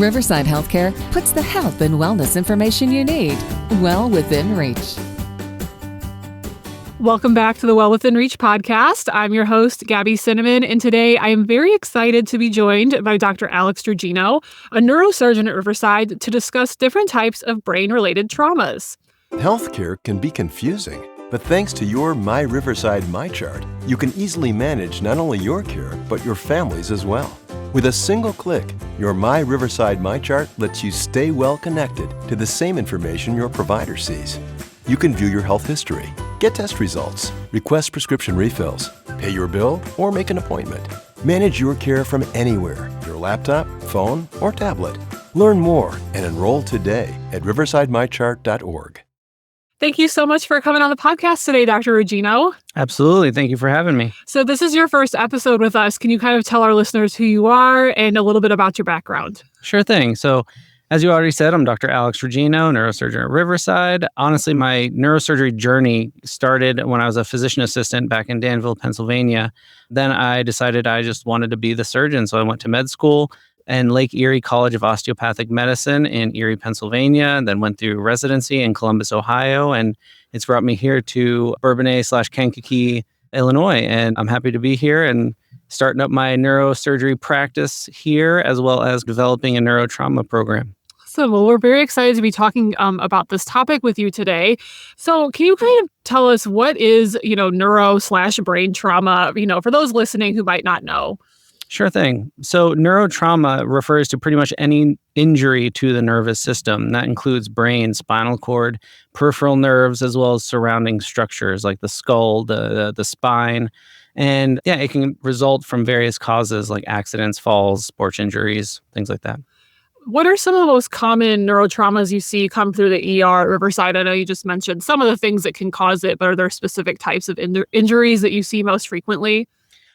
Riverside Healthcare puts the health and wellness information you need well within reach. Welcome back to the Well Within Reach podcast. I'm your host, Gabby Cinnamon, and today I am very excited to be joined by Dr. Alex Rugino, a neurosurgeon at Riverside, to discuss different types of brain-related traumas. Healthcare can be confusing, but thanks to your My Riverside MyChart, you can easily manage not only your care, but your family's as well. With a single click, your My Riverside MyChart lets you stay well connected to the same information your provider sees. You can view your health history, get test results, request prescription refills, pay your bill, or make an appointment. Manage your care from anywhere, your laptop, phone, or tablet. Learn more and enroll today at riversidemychart.org. Thank you so much for coming on the podcast today, Dr. Rugino. Absolutely. Thank you for having me. So this is your first episode with us. Can you kind of tell our listeners who you are and a little bit about your background? Sure thing. So as you already said, I'm Dr. Alex Rugino, neurosurgeon at Riverside. Honestly, my neurosurgery journey started when I was a physician assistant back in Danville, Pennsylvania. Then I decided I just wanted to be the surgeon. So I went to med school and Lake Erie College of Osteopathic Medicine in Erie, Pennsylvania, and then went through residency in Columbus, Ohio. And it's brought me here to Bourbonnais/Kankakee, Illinois. And I'm happy to be here and starting up my neurosurgery practice here, as well as developing a neurotrauma program. So, well, we're very excited to be talking about this topic with you today. So can you kind of tell us what is, neuro/brain trauma, for those listening who might not know? Sure thing. So neurotrauma refers to pretty much any injury to the nervous system. That includes brain, spinal cord, peripheral nerves, as well as surrounding structures like the skull, the spine. And yeah, it can result from various causes like accidents, falls, sports injuries, things like that. What are some of the most common neurotraumas you see come through the ER at Riverside? I know you just mentioned some of the things that can cause it, but are there specific types of injuries that you see most frequently?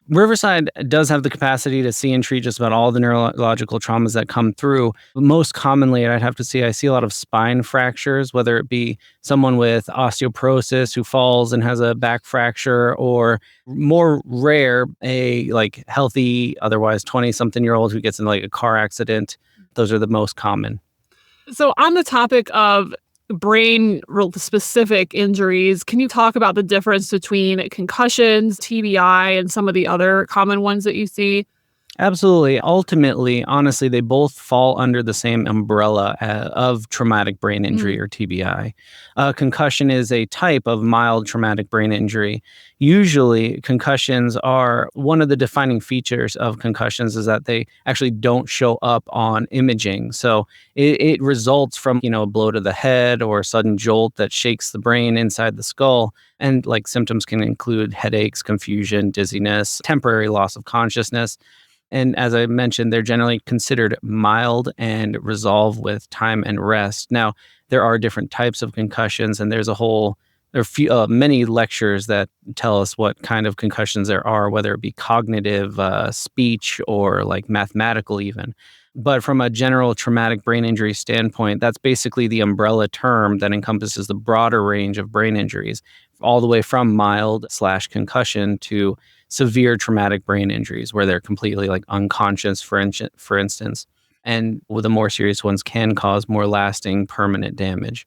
Riverside does have the capacity to see and treat just about all the neurological traumas that come through. Most commonly, I'd have to say, I see a lot of spine fractures, whether it be someone with osteoporosis who falls and has a back fracture, or more rare, a healthy, otherwise 20-something-year-old who gets in a car accident. Those are the most common. So on the topic of brain-specific injuries, can you talk about the difference between concussions, TBI, and some of the other common ones that you see? Absolutely. Ultimately, honestly, they both fall under the same umbrella of traumatic brain injury or TBI. Concussion is a type of mild traumatic brain injury. Usually, concussions are one of the defining features of concussions is that they actually don't show up on imaging. So it results from, a blow to the head or a sudden jolt that shakes the brain inside the skull. And symptoms can include headaches, confusion, dizziness, temporary loss of consciousness. And as I mentioned, they're generally considered mild and resolve with time and rest. Now, there are different types of concussions, and there are many lectures that tell us what kind of concussions there are, whether it be cognitive, speech, or mathematical even. But from a general traumatic brain injury standpoint, that's basically the umbrella term that encompasses the broader range of brain injuries, all the way from mild/concussion to severe traumatic brain injuries, where they're completely unconscious, for instance. And the more serious ones can cause more lasting, permanent damage.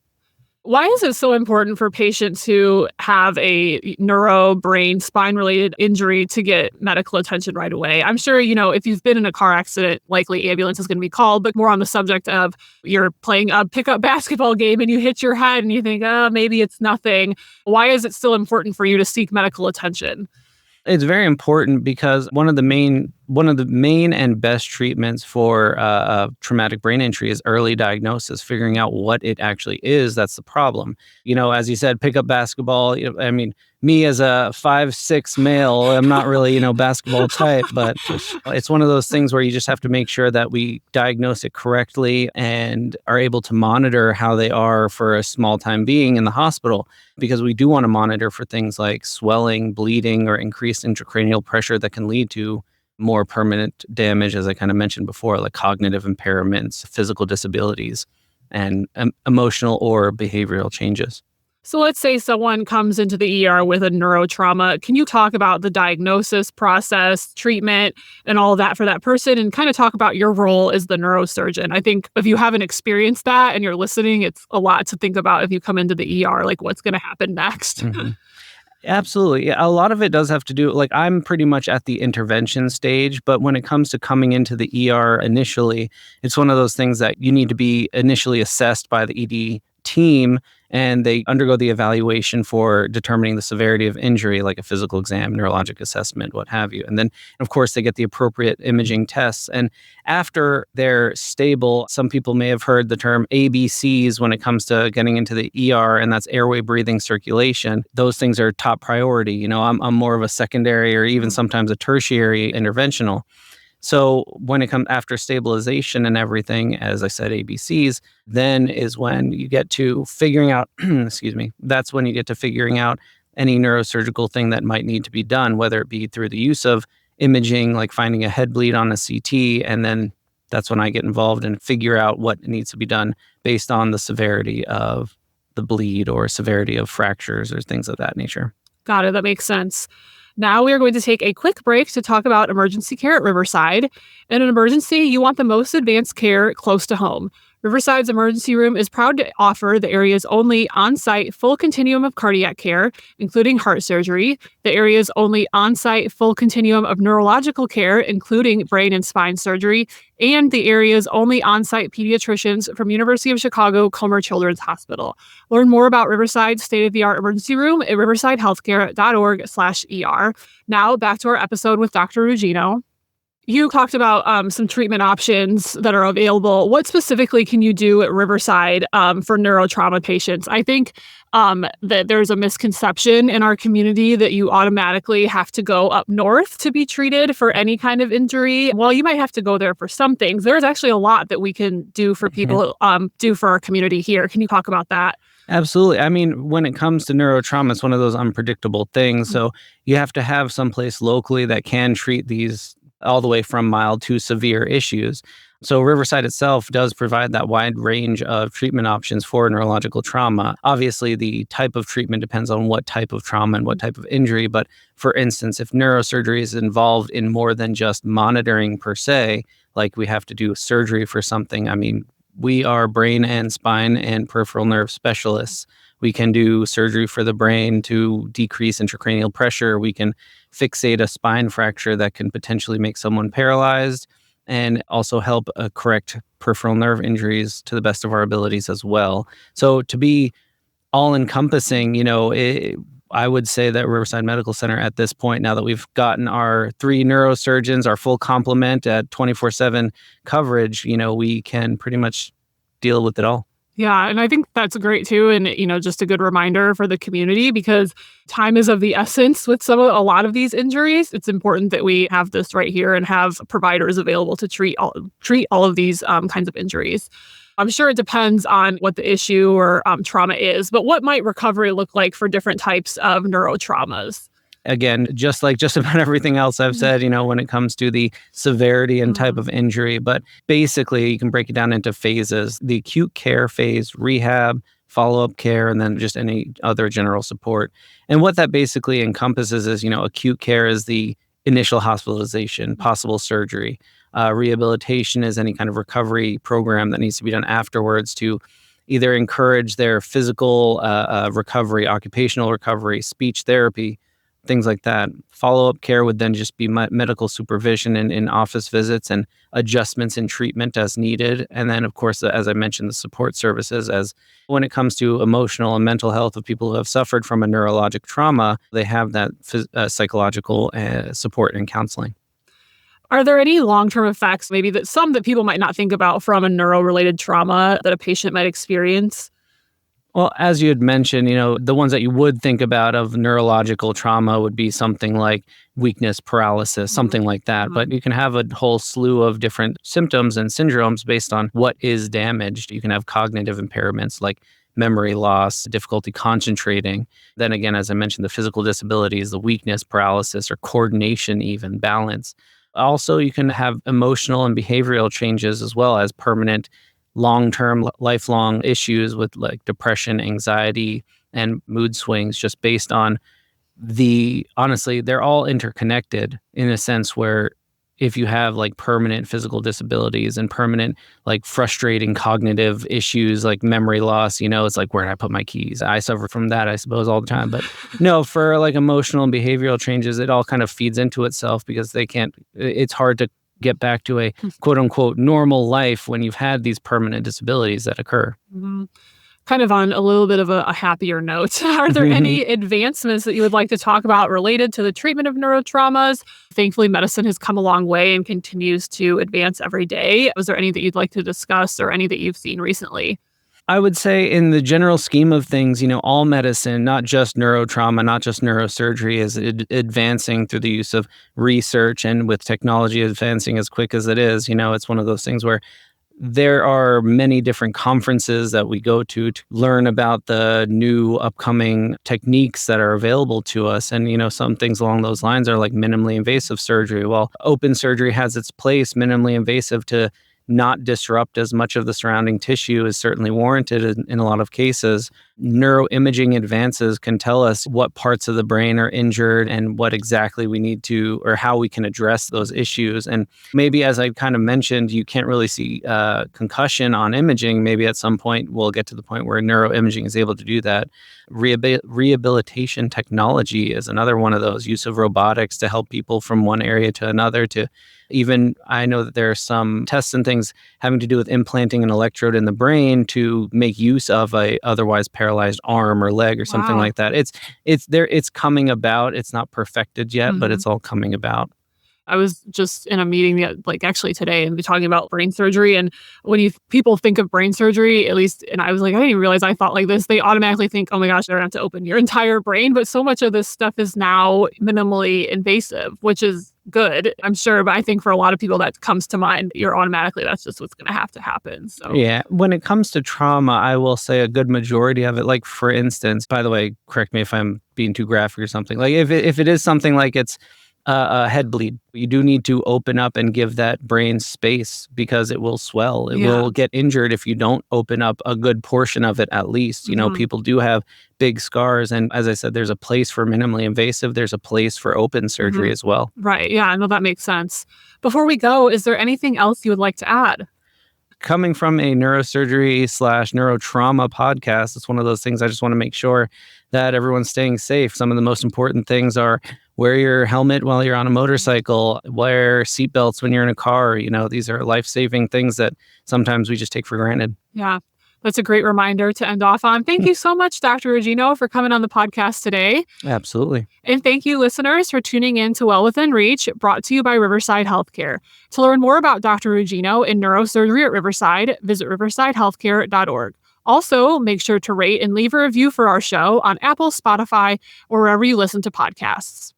Why is it so important for patients who have a neuro, brain, spine-related injury to get medical attention right away? I'm sure, if you've been in a car accident, likely ambulance is going to be called, but more on the subject of you're playing a pickup basketball game and you hit your head and you think, maybe it's nothing. Why is it still important for you to seek medical attention? It's very important because one of the main and best treatments for traumatic brain injury is early diagnosis, figuring out what it actually is that's the problem. As you said, pick up basketball. Me as a 5'6" male, I'm not really, basketball type, but it's one of those things where you just have to make sure that we diagnose it correctly and are able to monitor how they are for a small time being in the hospital, because we do want to monitor for things like swelling, bleeding, or increased intracranial pressure that can lead to more permanent damage, as I kind of mentioned before, like cognitive impairments, physical disabilities, and emotional or behavioral changes. So let's say someone comes into the ER with a neurotrauma. Can you talk about the diagnosis process, treatment, and all of that for that person and kind of talk about your role as the neurosurgeon? I think if you haven't experienced that and you're listening, it's a lot to think about if you come into the ER, like what's going to happen next. Mhm. Absolutely. Yeah, a lot of it does have to do, like, I'm pretty much at the intervention stage, but when it comes to coming into the ER initially, it's one of those things that you need to be initially assessed by the ED team, and they undergo the evaluation for determining the severity of injury, like a physical exam, neurologic assessment, what have you. And then, of course, they get the appropriate imaging tests. And after they're stable, some people may have heard the term ABCs when it comes to getting into the ER, and that's airway, breathing, circulation. Those things are top priority. I'm more of a secondary or even sometimes a tertiary interventional. So when it comes after stabilization and everything, as I said, ABCs, then is when you get to figuring out, excuse me, that's when you get to figuring out any neurosurgical thing that might need to be done, whether it be through the use of imaging, like finding a head bleed on a CT. And then that's when I get involved and figure out what needs to be done based on the severity of the bleed or severity of fractures or things of that nature. Got it. That makes sense. Now we are going to take a quick break to talk about emergency care at Riverside. In an emergency, you want the most advanced care close to home. Riverside's emergency room is proud to offer the area's only on-site full continuum of cardiac care, including heart surgery, the area's only on-site full continuum of neurological care, including brain and spine surgery, and the area's only on-site pediatricians from University of Chicago Comer Children's Hospital. Learn more about Riverside's state-of-the-art emergency room at riversidehealthcare.org/ER. Now back to our episode with Dr. Rugino. You talked about some treatment options that are available. What specifically can you do at Riverside for neurotrauma patients? I think that there's a misconception in our community that you automatically have to go up north to be treated for any kind of injury. Well, you might have to go there for some things. There's actually a lot that we can do for people, do for our community here. Can you talk about that? Absolutely. I mean, when it comes to neurotrauma, it's one of those unpredictable things. So you have to have someplace locally that can treat these all the way from mild to severe issues. So Riverside itself does provide that wide range of treatment options for neurological trauma. Obviously, the type of treatment depends on what type of trauma and what type of injury. But for instance, if neurosurgery is involved in more than just monitoring per se, like we have to do surgery for something, I mean, we are brain and spine and peripheral nerve specialists. We can do surgery for the brain to decrease intracranial pressure. We can fixate a spine fracture that can potentially make someone paralyzed and also help correct peripheral nerve injuries to the best of our abilities as well. So to be all-encompassing, I would say that Riverside Medical Center at this point, now that we've gotten our 3 neurosurgeons, our full complement at 24/7 coverage, we can pretty much deal with it all. Yeah, and I think that's great too, and just a good reminder for the community because time is of the essence with a lot of these injuries. It's important that we have this right here and have providers available to treat all of these kinds of injuries. I'm sure it depends on what the issue or trauma is, but what might recovery look like for different types of neurotraumas? Again, just like just about everything else I've said, when it comes to the severity and type of injury. But basically, you can break it down into phases: the acute care phase, rehab, follow-up care, and then just any other general support. And what that basically encompasses is, acute care is the initial hospitalization, possible surgery. Rehabilitation is any kind of recovery program that needs to be done afterwards to either encourage their physical recovery, occupational recovery, speech therapy, things like that. Follow-up care would then just be medical supervision and in office visits and adjustments in treatment as needed. And then, of course, as I mentioned, the support services, as when it comes to emotional and mental health of people who have suffered from a neurologic trauma, they have that psychological support and counseling. Are there any long-term effects, maybe that people might not think about from a neuro-related trauma that a patient might experience? Well, as you had mentioned, the ones that you would think about of neurological trauma would be something like weakness, paralysis, something like that. But you can have a whole slew of different symptoms and syndromes based on what is damaged. You can have cognitive impairments like memory loss, difficulty concentrating. Then again, as I mentioned, the physical disabilities, the weakness, paralysis, or coordination, even balance. Also, you can have emotional and behavioral changes as well as permanent long-term, lifelong issues with like depression, anxiety, and mood swings just based on honestly, they're all interconnected in a sense where if you have like permanent physical disabilities and permanent like frustrating cognitive issues like memory loss, it's like, where did I put my keys? I suffer from that, I suppose, all the time. But no, for like emotional and behavioral changes, it all kind of feeds into itself because it's hard to get back to a quote unquote normal life when you've had these permanent disabilities that occur. Mm-hmm. Kind of on a little bit of a happier note, are there any advancements that you would like to talk about related to the treatment of neurotraumas? Thankfully, medicine has come a long way and continues to advance every day. Was there any that you'd like to discuss or any that you've seen recently? I would say in the general scheme of things, all medicine, not just neurotrauma, not just neurosurgery, is advancing through the use of research, and with technology advancing as quick as it is, it's one of those things where there are many different conferences that we go to learn about the new upcoming techniques that are available to us. And, some things along those lines are like minimally invasive surgery. Well, open surgery has its place. Minimally invasive to not disrupt as much of the surrounding tissue is certainly warranted in a lot of cases. Neuroimaging advances can tell us what parts of the brain are injured and what exactly we need to, or how we can address those issues. And maybe, as I kind of mentioned, you can't really see concussion on imaging. Maybe at some point we'll get to the point where neuroimaging is able to do that. Rehabilitation technology is another one of those, use of robotics to help people from one area to another, to even, I know that there are some tests and things having to do with implanting an electrode in the brain to make use of a otherwise paralyzed arm or leg or something like that. It's coming about. It's not perfected yet, but it's all coming about. I was just in a meeting actually today, and we're talking about brain surgery. And when people think of brain surgery, at least, and I was like, I didn't even realize I thought like this, they automatically think, oh my gosh, they're going to have to open your entire brain. But so much of this stuff is now minimally invasive, which is good, I'm sure. But I think for a lot of people that comes to mind, that's just what's going to have to happen. So yeah, when it comes to trauma, I will say a good majority of it, like for instance, by the way, correct me if I'm being too graphic or something, like if it is something like it's a head bleed, you do need to open up and give that brain space because it will swell. It will get injured if you don't open up a good portion of it at least. People do have big scars. And as I said, there's a place for minimally invasive. There's a place for open surgery as well. Right. Yeah, I know that makes sense. Before we go, is there anything else you would like to add? Coming from a neurosurgery / neurotrauma podcast, it's one of those things I just want to make sure that everyone's staying safe. Some of the most important things are wear your helmet while you're on a motorcycle, wear seatbelts when you're in a car. These are life-saving things that sometimes we just take for granted. Yeah, that's a great reminder to end off on. Thank you so much, Dr. Rugino, for coming on the podcast today. Absolutely. And thank you, listeners, for tuning in to Well Within Reach, brought to you by Riverside Healthcare. To learn more about Dr. Rugino and neurosurgery at Riverside, visit riversidehealthcare.org. Also, make sure to rate and leave a review for our show on Apple, Spotify, or wherever you listen to podcasts.